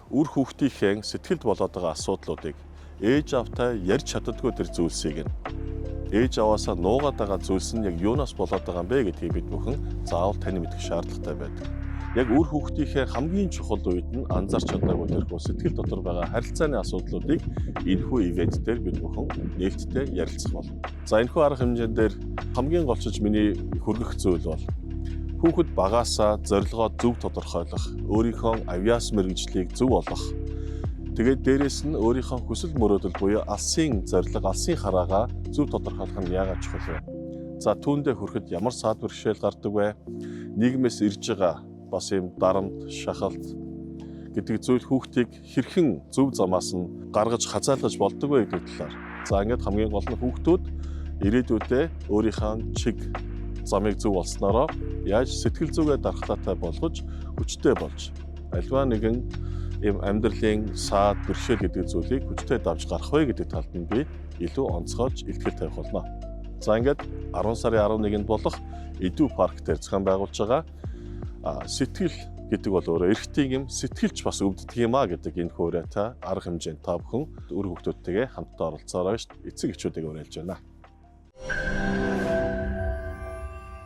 Үр хүүхдийнхээ сэтгэлд болоод байгаа асуудлуудыг ээж автай ярьж чаддаггүй тэр зүйлсийг нь ээж аваасаа нуугаад байгаа зүйлс нь яг юунаас болоод байгаа юм бэ гэдгийг бид бүхэн заавал тань мэдэх шаардлагатай байдаг. Яг үр хүүхдийнхээ хамгийн чухал үед нь анзаарч чадаагүй тэрхүү сэтгэл дотор байгаа харилцааны асуудлуудыг энэхүү ивент дээр бид бүхэн нээлттэй ярилцах болно. За энэхүү арга хэмжээн дээр хамгийн голчиж миний хүргэх зүйл бол хүүхэд багаасаа зорилгоо зөв тодорхойлох, өөрийнхөө авьяас мэргэжлийг зөв олох. Тэгээд дээрэс нь өөрийнхөө хүсэл мөрөөдөл буюу алсын зорилго, алсын хараагаа зөв тодорхойлох нь яагаад чухал вэ? За түүндээ хүрэхэд ямар саад бэрхшээл гардаг вэ? Нийгмээс ирж байгаа бас юм дарамт, шахалт гэдэг зүйл хүүхдийг хэрхэн зөв замаас нь гаргаж хазаалгаж болдог вэ гэдэг талаар. За ингээд хамгийн гол нь хүүхдүүд ирээдүйдээ өөрийнхөө чиг замыг зөв олсноороо яаж сэтгэл зүгээ дархлаатай болгож хүчтэй болж альва нэгэн ийм амьдралын саад бэрхшээл гэдэг зүйлийг хүчтэй давж гарах вэ гэдэг талд нь би илүү онцгойлж илтгэл тавих болно. За ингээд 10 сарын 11-нд болох Эдүү парк дээр зохион байгуулж байгаа сэтгэл гэдэг бол өөрөө эрэгтэй юм сэтгэлч бас өвддөг юм а гэдэг энэ хөөрэ та арга хэмжээнд та бүхэн үр хүүхдүүдтэйгээ хамтдаа оролцоорой шүү дээ. Эцэг эхчүүдийг уриалж байна.